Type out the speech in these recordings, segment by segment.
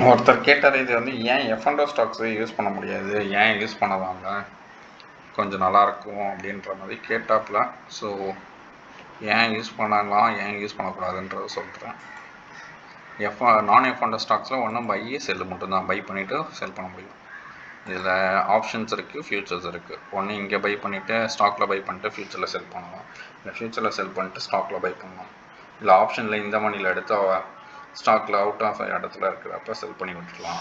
ஒருத்தர் கேட்டார், இது வந்து ஏன் எஃப்என்டோ ஸ்டாக்ஸ் யூஸ் பண்ண முடியாது, ஏன் யூஸ் பண்ணலாங்க, கொஞ்சம் நல்லாயிருக்கும் அப்படின்ற மாதிரி கேட்டாப்புல. ஸோ ஏன் யூஸ் பண்ணலாம், ஏன் யூஸ் பண்ணக்கூடாதுன்றதை சொல்கிறேன். நான் எஃப்என்டோ ஸ்டாக்ஸில் ஒன்றும் பை செல்லு மட்டும்தான், பை பண்ணிவிட்டு செல் பண்ண முடியும். இதில் ஆப்ஷன்ஸ் இருக்குது, ஃபியூச்சர்ஸ் இருக்குது. ஒன்று இங்கே பை பண்ணிவிட்டு ஸ்டாக்கில் பை பண்ணிட்டு ஃபியூச்சரில் செல் பண்ணலாம், இல்லை ஃபியூச்சரில் செல் பண்ணிட்டு ஸ்டாக்கில் பை பண்ணலாம், இல்லை ஆப்ஷனில் இந்த மணியில் எடுத்து ஸ்டாக்கில் அவுட் ஆஃப் இடத்துல இருக்கிறப்ப செல் பண்ணி விட்டுடலாம்.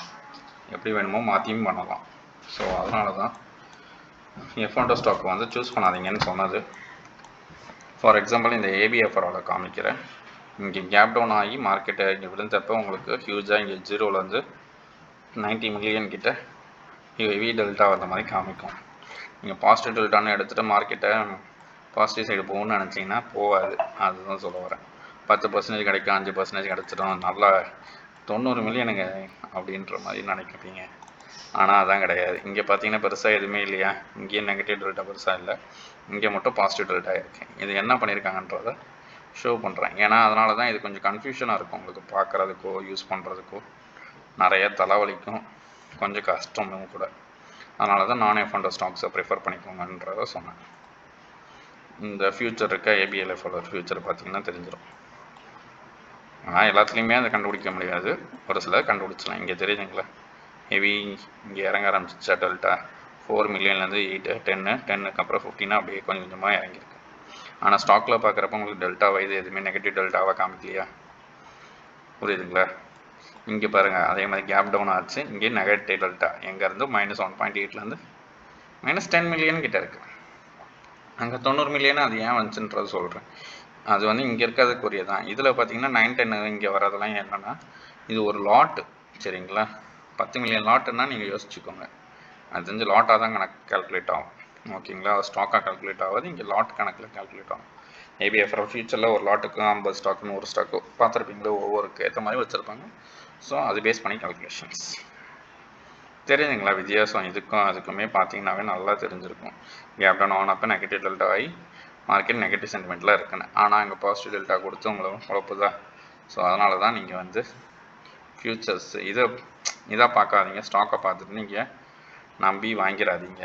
எப்படி வேணுமோ மாற்றியும் பண்ணலாம். ஸோ அதனால தான் எஃப்என்டோ ஸ்டாக் வந்து சூஸ் பண்ணாதீங்கன்னு சொன்னது. ஃபார் எக்ஸாம்பிள் இந்த ஏபிஎஃப்ஆரோட காமிக்கிறேன். இங்கே கேப் டவுன் ஆகி மார்க்கெட்டை இங்கே விழுந்தப்போ உங்களுக்கு ஹியூஜாக இங்கே 0லேருந்து 90 மில்லியன் கிட்ட ஹெவி டெல்டா வந்த மாதிரி காமிக்கும். நீங்கள் பாசிட்டிவ் டெல்டான்னு எடுத்துகிட்டு மார்க்கெட்டை பாசிட்டிவ் சைடு போகணும்னு நினச்சிங்கன்னா போகாது. அதுதான் சொல்ல வரேன். 10% கிடைக்கும், 5% கிடச்சிடும், நல்லா 90 மில்லியனுங்க அப்படின்ற மாதிரி நினைக்கிறீங்க. ஆனால் அதான் கிடையாது. இங்கே பார்த்தீங்கன்னா பெருசாக எதுவுமே இல்லையா, இங்கேயும் நெகட்டிவ் டெல்டா பெருசாக இல்லை, இங்கே மட்டும் பாசிட்டிவ் டெல்டா இருக்குது. இது என்ன பண்ணியிருக்காங்கன்றதை ஷோ பண்ணுறேன். ஏன்னா அதனால தான் இது கொஞ்சம் கன்ஃபியூஷனாக இருக்கும் உங்களுக்கு, பார்க்குறதுக்கோ யூஸ் பண்ணுறதுக்கோ நிறைய தலைவலிக்கும், கொஞ்சம் கஷ்டமும் கூட. அதனால தான் நான் எஃப்என்டோ ஸ்டாக்ஸை ப்ரிஃபர் பண்ணிக்கோங்கன்றதை சொன்னேன். இந்த ஃபியூச்சர் இருக்க ஏபிஎல்எஃபோட ஃபியூச்சர் பார்த்திங்கன்னா தெரிஞ்சிடும். ஆனால் எல்லாத்துலேயுமே அதை கண்டுபிடிக்க முடியாது, ஒரு சிலர் கண்டுபிடிச்சலாம். இங்கே தெரியுதுங்களா, ஹெவி இங்கே இறங்க ஆரம்பிச்சிச்சா டெல்டா 4 மில்லியன்லேருந்து 8, 10க்கு அப்புறம் 15 அப்படியே கொஞ்சம் கொஞ்சமாக இறங்கியிருக்கு. ஆனால் ஸ்டாக்கில் பார்க்குறப்ப உங்களுக்கு டெல்டா வயது எதுவுமே நெகட்டிவ் டெல்டாவாக காமிக்கலையா, புரியுதுங்களா? இங்கே பாருங்கள், அதே மாதிரி கேப் டவுன் ஆச்சு, இங்கே நெகட்டிவ் டெல்டா எங்கேருந்து -1.8லேருந்து -10 மில்லியன் கிட்ட இருக்குது. அங்கே 90 மில்லியன் அது ஏன் வந்துச்சுன்றது சொல்கிறேன். அது வந்து இங்கே இருக்கிறதுக்குரிய தான். இதில் பார்த்தீங்கன்னா 9-10 இங்கே வரதெல்லாம் என்னென்னா, இது ஒரு லாட்டு, சரிங்களா? 10 மில்லியன் லாட்டுன்னா நீங்கள் யோசிச்சுக்கோங்க, அது தெரிஞ்சு லாட்டாக தான் கணக்கு கால்குலேட் ஆகும், ஓகேங்களா? ஸ்டாக்காக கால்குலேட் ஆகாது, இங்கே லாட் கணக்கில் கால்குலேட் ஆகும். ஏபிஎஃப்ஆர் ஃபியூச்சரில் ஒரு லாட்டுக்கு 50 ஸ்டாக்கு 100 ஸ்டாக்கு பார்த்துருப்பீங்களா, ஒவ்வொருக்கு ஏற்ற மாதிரி வச்சுருப்பாங்க. ஸோ அது பேஸ் பண்ணி கால்குலேஷன்ஸ். தெரியுதுங்களா வித்தியாசம்? இதுக்கும் அதுக்குமே பார்த்தீங்கன்னாவே நல்லா தெரிஞ்சிருக்கும். கேப் டவுன் ஆன் அப்போ நெகட்டிவ் டெல்டா ஆகி மார்க்கெட் நெகட்டிவ் சென்டிமெண்ட்டில் இருக்குன்னு, ஆனால் அங்கே பாசிட்டிவ் டெல்டா கொடுத்து உங்களுக்கு குழப்புதா? ஸோ அதனால தான் நீங்கள் வந்து ஃபியூச்சர்ஸ் இதாக பார்க்காதீங்க, ஸ்டாக்கை பார்த்துட்டு நீங்கள் நம்பி வாங்கிடாதீங்க.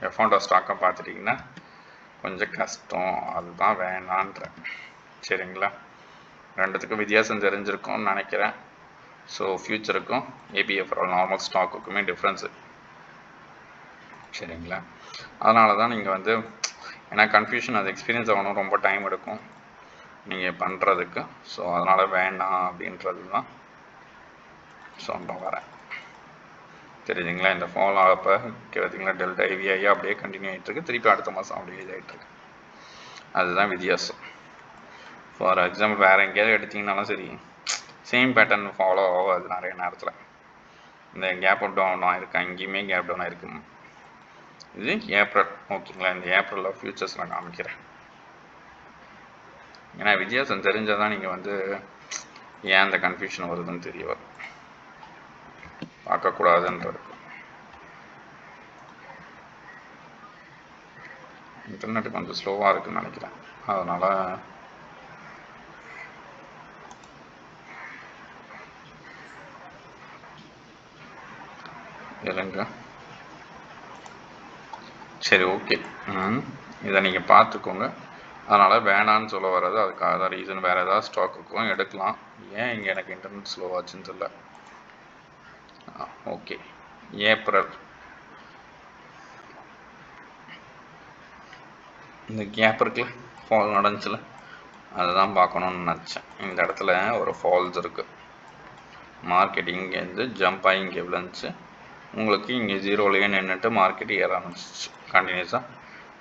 எஃப்என்டோ ஸ்டாக்கை பார்த்துட்டிங்கன்னா கொஞ்சம் கஷ்டம், அதுதான் வேணான்றேன், சரிங்களா? ரெண்டுத்துக்கும் வித்தியாசம் தெரிஞ்சிருக்கும்னு நினைக்கிறேன். ஸோ ஃபியூச்சருக்கும் ஏபிஎஃப்ஆர் நார்மல் ஸ்டாக்குக்குமே டிஃப்ரென்ஸு, சரிங்களா? அதனால தான் நீங்கள் வந்து, ஏன்னா கன்ஃபியூஷன் அது எக்ஸ்பீரியன்ஸ் ஆகணும், ரொம்ப டைம் எடுக்கும் நீங்கள் பண்ணுறதுக்கு. ஸோ அதனால் வேண்டாம் அப்படின்றது தான் சொல்ல வரேன், தெரியுதுங்களா? இந்த ஃபால் ஆகப்போ பார்த்தீங்களா டெல்டா ஹெவி ஆகி அப்படியே கண்டினியூ ஆகிட்டுருக்கு, திருப்பி அடுத்த மாதம் அப்படியே இதாகிட்டுருக்கு. அதுதான் வித்தியாசம். ஃபார் எக்ஸாம்பிள் வேறு எங்கேயாவது எடுத்திங்கனாலும் சரி, சேம் பேட்டர்ன் ஃபாலோ ஆகாது நிறைய நேரத்தில். இந்த கேப் டவுன் ஆகிருக்கு, அங்கேயுமே கேப் டவுன் ஆகிருக்கு. இது ஏப்ரல், ஓகேங்களா? இந்த ஏப்ரலில் ஃபியூச்சர்ஸ் நான் காமிக்கிறேன். ஏன்னா வித்தியாசம் தெரிஞ்சால் தான் நீங்கள் வந்து ஏன் அந்த கன்ஃபியூஷன் வருதுன்னு தெரிய வரும், பார்க்கக்கூடாதுன்றது. இன்டர்நெட் கொஞ்சம் ஸ்லோவாக இருக்குதுன்னு நினைக்கிறேன், அதனால் இல்லைங்க. சரி, ஓகே. இதை நீங்கள் பார்த்துக்கோங்க. அதனால் வேணான்னு சொல்ல வர்றது அதுக்காக தான் ரீசன். வேறு ஏதாவது ஸ்டாக்குக்கும் எடுக்கலாம். ஏன் இங்கே எனக்கு இன்டர்நெட் ஸ்லோவாச்சுன்னு தெரியல. ஓகே, ஏப்ரல் இந்த கேப் இருக்குல்ல, ஃபால் நடந்துச்சுல, அதுதான் பார்க்கணுன்னு நினச்சேன். இந்த இடத்துல ஒரு ஃபால்ஸ் இருக்குது, மார்க்கெட் இங்கேருந்து ஜம்ப் ஆகி இங்கே விழுந்துச்சு, உங்களுக்கு இங்கே 0லேயே நின்றுட்டு மார்க்கெட் ஏற ஆரம்பிச்சிச்சு. கண்டினியூஸாக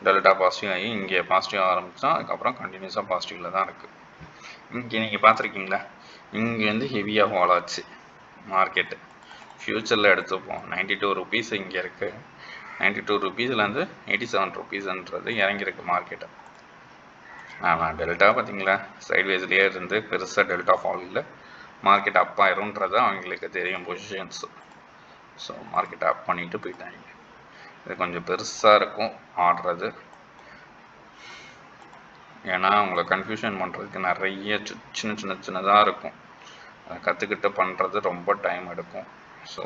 டெல்டா பாசிட்டிவ் ஆகி இங்கே பாசிட்டிவ் ஆரம்பித்தா, அதுக்கப்புறம் கண்டினியூஸாக பாசிட்டிவில் தான் இருக்குது. இங்கே நீங்கள் பார்த்துருக்கீங்களா, இங்கேருந்து ஹெவியாக ஃபால் ஆச்சு மார்க்கெட்டு. ஃப்யூச்சரில் எடுத்துப்போம், 92 ருபீஸ் இங்கே இருக்குது, 92 ருபீஸ்லேருந்து 87 ருபீஸ்ன்றது இறங்கியிருக்கு மார்க்கெட்டை. ஆனால் டெல்டா பார்த்தீங்களா சைட்வேஸ்லேயே இருந்து பெருசாக டெல்டா ஃபால் இல்லை, மார்க்கெட் அப் ஆயிரும்ன்றது அவங்களுக்கு தெரியும் பொசிஷன்ஸு. ஸோ மார்க்கெட்டை அப் பண்ணிவிட்டு போயிட்டாங்க. இது கொஞ்சம் பெருசாக இருக்கும் ஆடுறது, ஏன்னா உங்களை கன்ஃபியூஷன் பண்ணுறதுக்கு நிறைய சின்னதாக இருக்கும். அதை கற்றுக்கிட்டு பண்ணுறது ரொம்ப டைம் எடுக்கும். ஸோ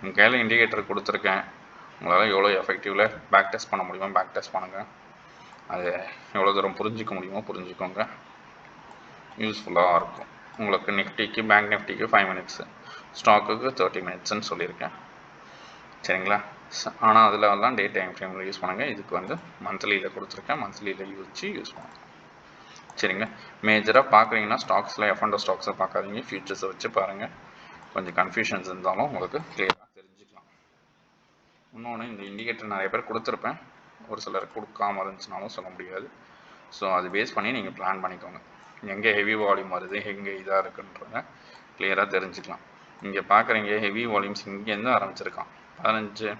உங்கள் கையில் இண்டிகேட்டர் கொடுத்துருக்கேன், உங்களால் எவ்வளோ எஃபெக்டிவில் பேக் டெஸ்ட் பண்ண முடியுமோ பேக் டெஸ்ட் பண்ணுங்கள். அது எவ்வளோ தூரம் புரிஞ்சிக்க முடியுமோ புரிஞ்சுக்கோங்க, யூஸ்ஃபுல்லாக இருக்கும் உங்களுக்கு. நிஃப்டிக்கு பேங்க் நிஃப்டிக்கு 5 மினிட்ஸு, ஸ்டாக்குக்கு 30 மினிட்ஸ்ன்னு சொல்லியிருக்கேன், சரிங்களா? ஆனால் அதில் டே டைம் ஃப்ரேமில் யூஸ் பண்ணுங்கள். இதுக்கு மந்த்லியில் கொடுத்துருக்கேன், மந்த்லியில் யூஸ் பண்ணுங்கள், சரிங்க? மேஜராக பார்க்குறீங்கன்னா ஸ்டாக்ஸில் F&O ஸ்டாக்ஸை பார்க்காதீங்க, ஃபியூச்சர்ஸை வச்சு பாருங்கள். கொஞ்சம் கன்ஃபியூஷன்ஸ் இருந்தாலும் உங்களுக்கு கிளியராக தெரிஞ்சுக்கலாம். இன்னொன்று, இந்த இண்டிகேட்டர் நிறைய பேர் கொடுத்துருப்பேன், ஒரு சிலர் கொடுக்காம இருந்துச்சுனாலும் சொல்ல முடியாது. ஸோ அது பேஸ் பண்ணி நீங்கள் பிளான் பண்ணிக்கோங்க, எங்கே ஹெவி வால்யூம் வருது, எங்கே இதாக இருக்குன்றத கிளியராக தெரிஞ்சுக்கலாம். இங்கே பார்க்குறீங்க ஹெவி வால்யூம்ஸ் இங்கேருந்து ஆரம்பிச்சிருக்கான். 15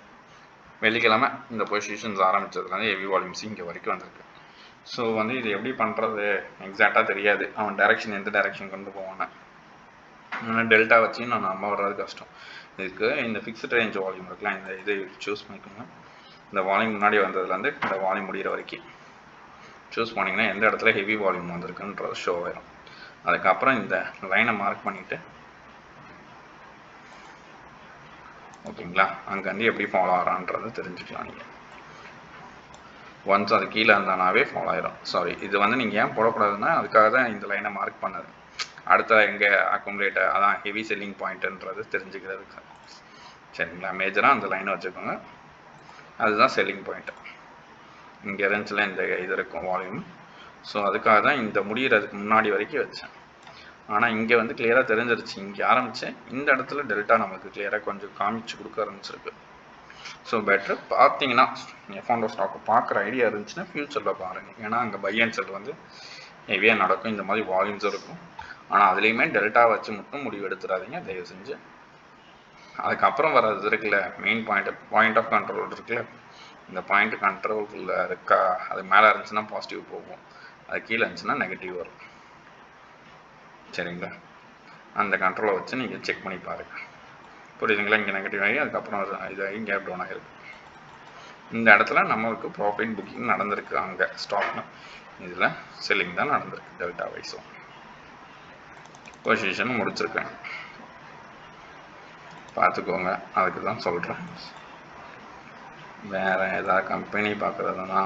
வெள்ளிக்கிழமை இந்த பொசிஷன்ஸ் ஆரம்பித்ததுலேருந்து ஹெவி வால்யூம்ஸ் இங்கே வரைக்கும் வந்திருக்கு. ஸோ இது எப்படி பண்ணுறது எக்ஸாக்டாக தெரியாது, அவன் டைரெக்ஷன் எந்த டைரெக்ஷன் கொண்டு போவானே. டெல்டா வச்சு நான் நம்ப வர்றது கஷ்டம். இதுக்கு இந்த ஃபிக்ஸ்டு ரேஞ்ச் வால்யூம் இருக்கலாம், இந்த இதை சூஸ் பண்ணிக்கோங்க. இந்த வால்யூம் முன்னாடி வந்ததுலேருந்து இந்த வால்யூம் முடிகிற வரைக்கும் சூஸ் பண்ணிங்கன்னா எந்த இடத்துல ஹெவி வால்யூம் வந்திருக்குன்றது ஷோ ஆயிடும். அதுக்கப்புறம் இந்த லைனை மார்க் பண்ணிவிட்டு, ஓகேங்களா, அங்கேருந்து எப்படி ஃபாலோ ஆகிறான்றது தெரிஞ்சுக்கலாம். நீங்கள் ஒன்ஸ் அது கீழே இருந்தானாவே ஃபாலோ ஆயிடும். சாரி, இது நீங்கள் ஏன் போடக்கூடாதுன்னா அதுக்காக தான் இந்த லைனை மார்க் பண்ணது. அடுத்த எங்கே அக்குமுலேட், அதான் ஹெவி செல்லிங் பாயிண்ட்டுன்றது தெரிஞ்சுக்கிறதுக்கு, சரிங்களா? மேஜராக அந்த லைனை வச்சுக்கோங்க, அதுதான் செல்லிங் பாயிண்ட்டு. இங்கே இருந்துச்சுல இந்த இது இருக்கும் வால்யூம். ஸோ அதுக்காக தான் இந்த முடிகிறதுக்கு முன்னாடி வரைக்கும் வச்சேன். ஆனால் இங்கே கிளியராக தெரிஞ்சிருச்சு, இங்கே ஆரம்பித்தேன், இந்த இடத்துல டெல்டா நமக்கு கிளியராக கொஞ்சம் காமிச்சு கொடுக்க ஆரம்பிச்சிருக்கு. ஸோ பெட்ரு பார்த்தீங்கன்னா F&O ஸ்டாக்கு பார்க்குற ஐடியா இருந்துச்சுன்னா ஃப்யூச்சரில் பாருங்கள். ஏன்னா அங்கே பை அண்ட் செல் ஹெவியாக நடக்கும், இந்த மாதிரி வால்யூம்ஸ் இருக்கும். ஆனால் அதுலேயுமே டெல்டா வச்சு மட்டும் முடிவு எடுத்துடாதீங்க தயவு செஞ்சு. அதுக்கப்புறம் வர்றது இருக்குல்ல மெயின் பாயிண்ட் ஆஃப் கண்ட்ரோல் இருக்குல்ல, இந்த பாயிண்ட் கண்ட்ரோலில் இருக்கா, அது மேலே இருந்துச்சுன்னா பாசிட்டிவ் போகும், அது கீழே இருந்துச்சுன்னா நெகட்டிவ் வரும், சரிங்களா? அந்த கண்ட்ரோலை வச்சு நீங்கள் செக் பண்ணி பாருங்கள், புரியுதுங்களா? இங்கே நெகட்டிவ் ஆகி அதுக்கப்புறம் இதாகி கேப் டவுன் ஆகிருக்கு. இந்த இடத்துல நம்மளுக்கு ப்ராஃபிட் புக்கிங் நடந்திருக்கு, அங்கே ஸ்டாக்னு இதில் செல்லிங் தான் நடந்திருக்கு. டெல்டா வைஸும் பொசிஷன் முடிச்சிருக்கேன், பார்த்துக்கோங்க. அதுக்கு தான் சொல்கிறேன். வேறு ஏதாவது கம்பெனி பார்க்குறதுனா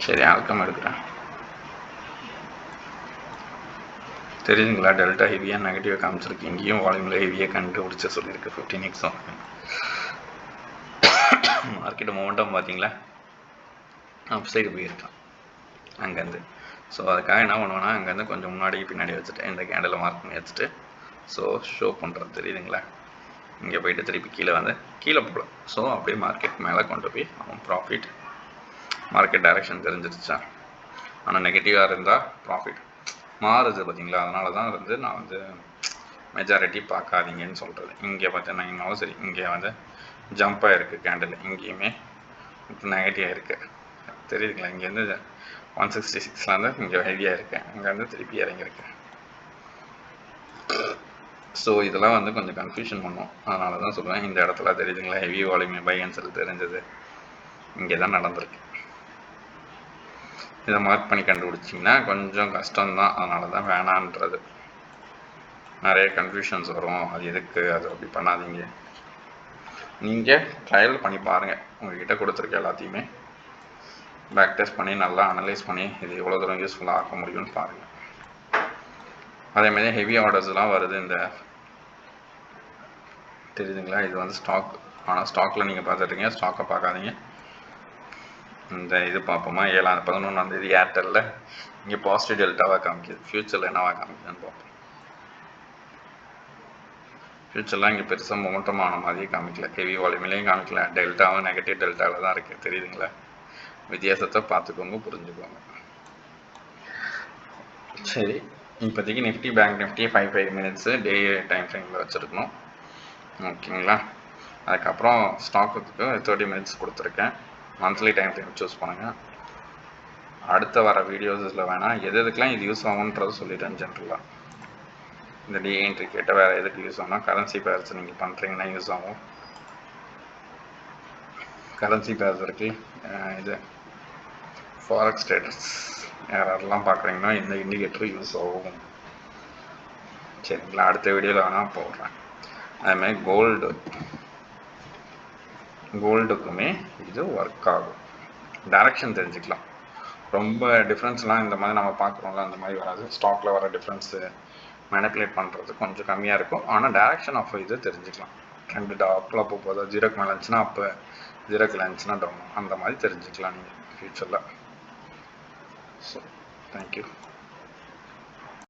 சரி ஆல்கம் எடுக்கிறேன். தெரியுதுங்களா? டெல்டா ஹெவியாக நெகட்டிவாக காமிச்சிருக்கு, இங்கேயும் வால்யூமில் ஹெவியாக கண்டுபிடிச்ச சொல்லியிருக்கு. 15x மார்க்கெட்டு மொமெண்டம் பார்த்தீங்களா, அப் சைடு போயிருக்கான் அங்கேருந்து. ஸோ அதுக்காக என்ன பண்ணுவேன்னா அங்கேருந்து கொஞ்சம் முன்னாடி பின்னாடி வச்சுட்டு இந்த கேண்டில் மார்க் பண்ணி வச்சுட்டு ஷோ பண்ணுறது தெரியுதுங்களா? இங்கே போயிட்டு திருப்பி கீழே போகல. ஸோ அப்படியே மார்க்கெட் மேலே கொண்டு போய் அவன் ப்ராஃபிட், மார்க்கெட் டைரெக்ஷன் தெரிஞ்சிருச்சா. ஆனால் நெகட்டிவாக இருந்தால் ப்ராஃபிட் மாறுது பார்த்தீங்களா? அதனால தான் நான் மெஜாரிட்டி பார்க்காதீங்கன்னு சொல்கிறது. இங்கே பார்த்தீங்கன்னாலும் சரி, இங்கே ஜம்ப்பாக இருக்குது கேண்டில், இங்கேயுமே நெகட்டிவாக இருக்குது தெரியுதுங்களா? இங்கேருந்து 166 இங்கே ஹெவியாக இருக்குது, அங்கேருந்து திருப்பி இறங்கியிருக்கு. ஸோ இதெல்லாம் கொஞ்சம் கன்ஃபியூஷன் பண்ணும். அதனால தான் சொல்லுவேன், இந்த இடத்துல தெரியுதுங்களா heavy volume by and sell தெரிஞ்சது இங்கே தான் நடந்திருக்கு. இதை மார்க் பண்ணி கண்டுபிடிச்சிங்கன்னா கொஞ்சம் கஷ்டம்தான், அதனால தான் வேணான்றது. நிறைய கன்ஃபியூஷன்ஸ் வரும், அது எதுக்கு, அது அப்படி பண்ணாதீங்க. நீங்கள் ட்ரையல் பண்ணி பாருங்கள், உங்கள்கிட்ட கொடுத்துருக்க எல்லாத்தையுமே பேக் டெஸ்ட் பண்ணி நல்லா அனலைஸ் பண்ணி இது எவ்வளோ தூரம் யூஸ்ஃபுல்லாக ஆக்க முடியும்னு பாருங்கள். அதேமாதிரி ஹெவி ஆர்டர்ஸ்லாம் வருது, இந்த தெரியுதுங்களா? இது ஸ்டாக், ஆனால் ஸ்டாக்கில் நீங்கள் பார்த்துட்ருக்கீங்க, ஸ்டாக்கை பார்க்காதீங்க. இந்த இது பார்ப்போமா, 11 ஏர்டெல்லில் இங்கே பாசிட்டிவ் டெல்டாவாக காமிக்குது, ஃப்யூச்சரில் என்னவாக காமிக்குதுன்னு பார்ப்போம். ஃப்யூச்சர்லாம் இங்கே பெருசாக மொமெண்டமான மாதிரியே காமிக்கல, ஹெவி வால்யூம்லேயும் காமிக்கல, டெல்டாவும் நெகட்டிவ் டெல்டாவில் தான் இருக்குது, தெரியுதுங்களா? வித்தியாசத்தை பார்த்துக்கோங்க, புரிஞ்சுக்கோங்க. சரி, இப்போதைக்கு Nifty bank Nifty 5 minutes day time ஃப்ரேமில் வச்சுருக்கணும், ஓகேங்களா? அதுக்கப்புறம் ஸ்டாக்குக்கு 30 மினிட்ஸ் கொடுத்துருக்கேன். மந்த்லி டைம் ஃப்ரேம் சூஸ் பண்ணுங்கள். அடுத்த வர வீடியோஸில் வேணால் எதுக்கெலாம் இது யூஸ் ஆகுன்றது சொல்லிட்டேன் ஜென்ரலாக. இந்த டி என்ட்ரி கேட்டால் வேறு எதுக்கு யூஸ் ஆகும்? கரன்சி பேர்ஸ் நீங்கள் பண்ணுறீங்கன்னா யூஸ் ஆகும். கரன்சி பேர்ஸ் இருக்கு. இது ஃபாரெக்ஸ் ட்ரேடர்ஸ் யாரெல்லாம் பார்க்குறீங்கன்னா இந்த இண்டிகேட்டர் யூஸ் ஆகும். சரிங்களா, அடுத்த வீடியோவில் வேணால் போடுறேன். அதுமாதிரி கோல்டுக்குமே இது ஒர்க் ஆகும். டைரக்ஷன் தெரிஞ்சுக்கலாம். ரொம்ப டிஃப்ரென்ஸ்லாம் இந்த மாதிரி நம்ம பார்க்குறோம்ல அந்த மாதிரி வராது. ஸ்டாக்கில் வர டிஃப்ரென்ஸு மேனிப்புலேட் பண்ணுறது கொஞ்சம் கம்மியாக இருக்கும். ஆனால் டைரக்ஷன் ஆஃப் இது தெரிஞ்சுக்கலாம். ட்ரெண்டு அப்பில் போகும்போது 0க்கு மேலே இருந்துச்சுன்னா அப்போ, 0க்கு இருந்துச்சுன்னா டவுன், அந்த மாதிரி தெரிஞ்சுக்கலாம் நீங்கள் ஃப்யூச்சரில். So thank you.